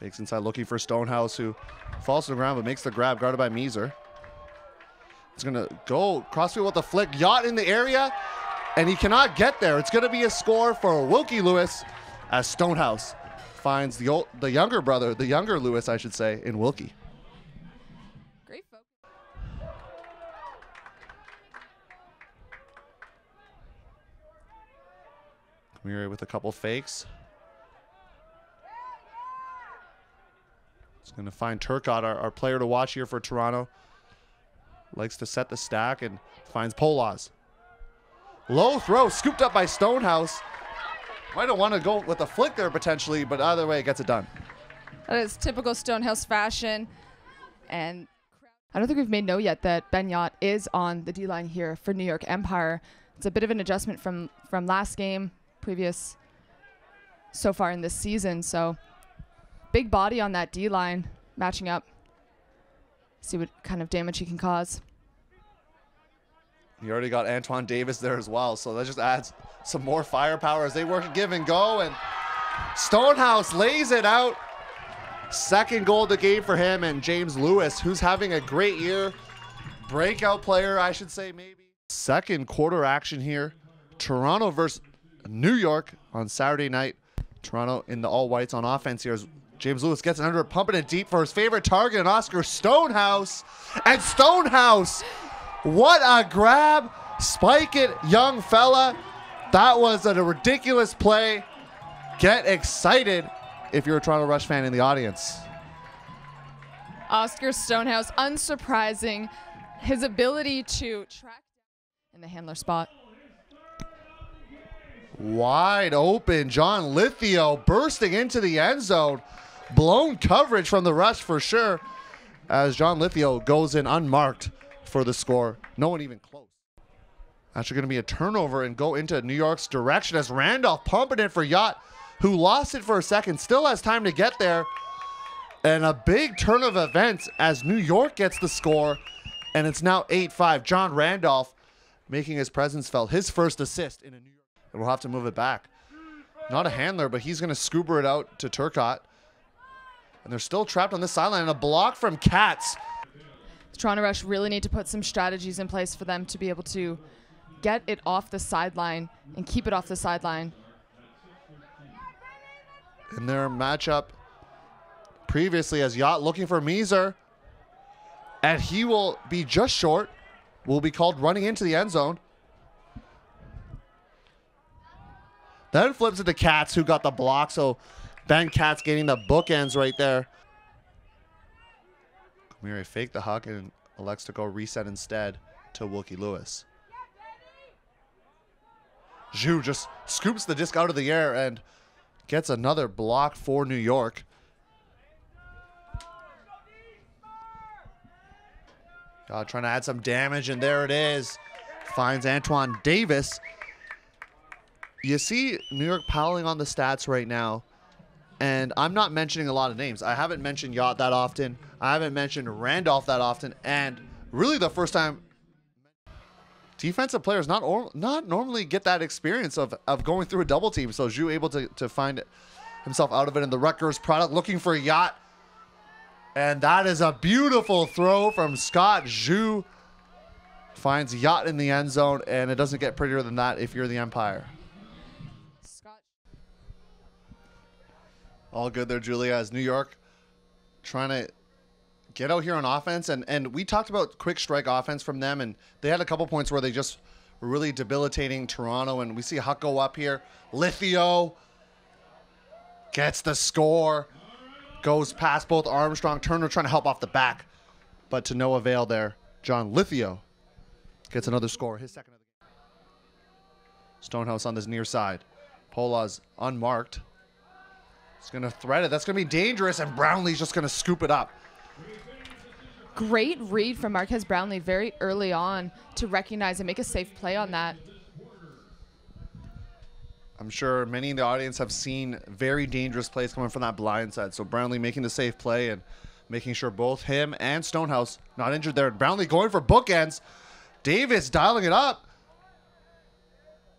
Fakes inside looking for Stonehouse, who falls to the ground but makes the grab, guarded by Meeser. It's going to go crossfield with the flick. Yacht in the area, and he cannot get there. It's going to be a score for Wilkie Lewis as Stonehouse finds the younger brother, the younger Lewis, I should say, in Wilkie. Great focus. Murray with a couple fakes. It's going to find Turcotte, our player to watch here for Toronto. Likes to set the stack and finds Polaz. Low throw, scooped up by Stonehouse. Might have want to go with a flick there potentially, but either way, it gets it done. That is typical Stonehouse fashion. And I don't think we've made note yet that Ben Yacht is on the D-line here for New York Empire. It's a bit of an adjustment from last game, previous so far in this season. So big body on that D-line, matching up. See what kind of damage he can cause. You already got Antoine Davis there as well, so that just adds some more firepower as they work a give and go, and Stonehouse lays it out. Second goal of the game for him, and James Lewis, who's having a great year. Breakout player, I should say, maybe. Second quarter action here. Toronto versus New York on Saturday night. Toronto in the all-whites on offense here as James Lewis gets it under, pumping it deep for his favorite target, and Oscar Stonehouse. And Stonehouse, what a grab. Spike it, young fella. That was a ridiculous play. Get excited if you're a Toronto Rush fan in the audience. Oscar Stonehouse, unsurprising. His ability to track in the handler spot. Wide open, John Lithio bursting into the end zone. Blown coverage from the Rush for sure, as John Lithio goes in unmarked for the score. No one even close. Actually going to be a turnover and go into New York's direction as Randolph pumping it for Yacht, who lost it for a second, still has time to get there. And a big turn of events as New York gets the score, and it's now 8-5. John Randolph making his presence felt, his first assist in a New York. And we'll have to move it back. Not a handler, but he's going to scooper it out to Turcotte. And they're still trapped on this sideline. And a block from Cats. The Toronto Rush really need to put some strategies in place for them to be able to get it off the sideline and keep it off the sideline. In their matchup previously, as Yacht looking for Meeser. And he will be just short. Will be called running into the end zone. Then flips it to Cats, who got the block. So Ben Cats getting the bookends right there. Murray faked the huck and elects to go reset instead to Wilkie Lewis. Zhu just scoops the disc out of the air and gets another block for New York. Trying to add some damage, and there it is. Finds Antoine Davis. You see New York piling on the stats right now, and I'm not mentioning a lot of names. I haven't mentioned Yacht that often. I haven't mentioned Randolph that often, and really the first time defensive players not normally get that experience of going through a double team. So Zhu able to find himself out of it in the Rutgers product, looking for Yacht. And that is a beautiful throw from Scott Zhu. Finds Yacht in the end zone, and it doesn't get prettier than that if you're the Empire. All good there, Julia, as New York trying to get out here on offense. And we talked about quick strike offense from them, and they had a couple points where they just were really debilitating Toronto. And we see Huck go up here. Lithio gets the score. Goes past both Armstrong. Turner trying to help off the back, but to no avail there. John Lithio gets another score, his second of the game. Stonehouse on this near side. Polaz unmarked. He's going to thread it. That's going to be dangerous, and Brownlee's just going to scoop it up. Great read from Marquez Brownlee very early on to recognize and make a safe play on that. I'm sure many in the audience have seen very dangerous plays coming from that blind side. So Brownlee making the safe play and making sure both him and Stonehouse not injured there. Brownlee going for bookends. Davis dialing it up.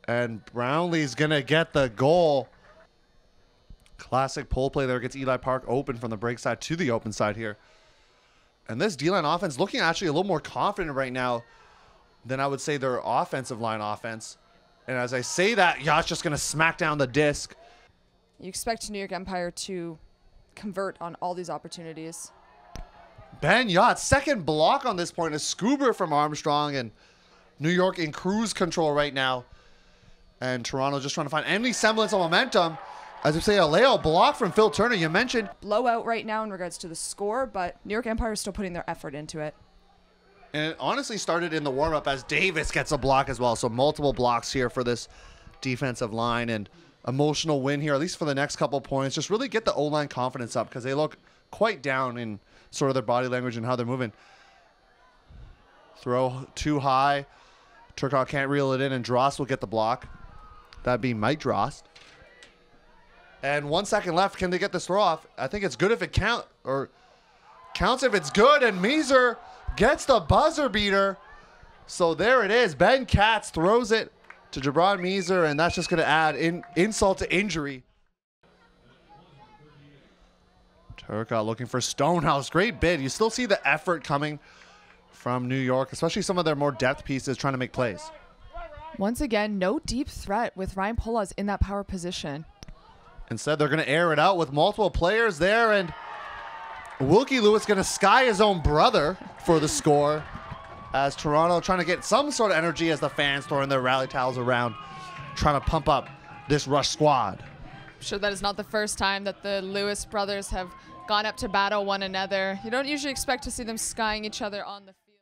And Brownlee's going to get the goal. Classic pull play there gets Eli Park open from the break side to the open side here. And this D-line offense looking actually a little more confident right now than I would say their offensive line offense. And as I say that, Yacht's just going to smack down the disc. You expect New York Empire to convert on all these opportunities. Ben Yacht, second block on this point, a scuba from Armstrong, and New York in cruise control right now. And Toronto just trying to find any semblance of momentum. As we say, a layout block from Phil Turner. You mentioned blowout right now in regards to the score, but New York Empire is still putting their effort into it. And it honestly started in the warm-up as Davis gets a block as well. So multiple blocks here for this defensive line, and emotional win here, at least for the next couple points. Just really get the O-line confidence up because they look quite down in sort of their body language and how they're moving. Throw too high. Turcotte can't reel it in, and Drost will get the block. That'd be Mike Drost. And 1 second left. Can they get this throw off? I think it's good if it counts if it's good. And Meeser gets the buzzer beater. So there it is. Ben Katz throws it to Jabron Meeser, and that's just going to add insult to injury. Turcotte looking for Stonehouse. Great bid. You still see the effort coming from New York, especially some of their more depth pieces trying to make plays. Once again, no deep threat with Ryan Polas in that power position. Instead, they're going to air it out with multiple players there, and Wilkie Lewis going to sky his own brother for the score, as Toronto trying to get some sort of energy as the fans throwing their rally towels around, trying to pump up this Rush squad. I'm sure that is not the first time that the Lewis brothers have gone up to battle one another. You don't usually expect to see them skying each other on the field.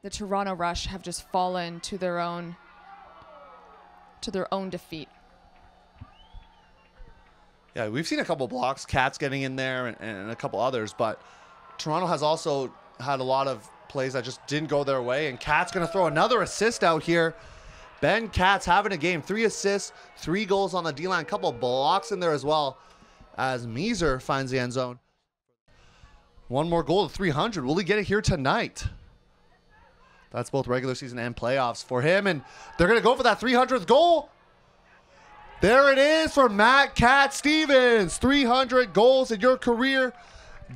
The Toronto Rush have just fallen to their own defeat. Yeah, we've seen a couple blocks, Cats getting in there and a couple others, but Toronto has also had a lot of plays that just didn't go their way, and Cats going to throw another assist out here. Ben Katz having a game, 3 assists, 3 goals on the D-line, a couple blocks in there as well, as Meeser finds the end zone. One more goal to 300. Will he get it here tonight? That's both regular season and playoffs for him, and they're going to go for that 300th goal. There it is for Matt Cat Stevens. 300 goals in your career.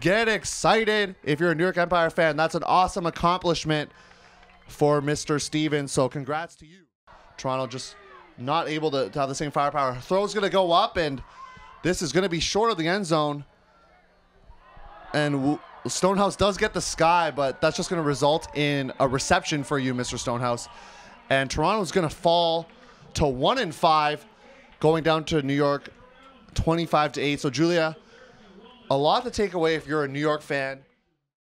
Get excited if you're a New York Empire fan. That's an awesome accomplishment for Mr. Stevens, so congrats to you. Toronto just not able to have the same firepower. Throw's going to go up, and this is going to be short of the end zone. And Stonehouse does get the sky, but that's just going to result in a reception for you, Mr. Stonehouse. And Toronto's going to fall to 1-5, going down to New York 25-8. So, Julia, a lot to take away if you're a New York fan.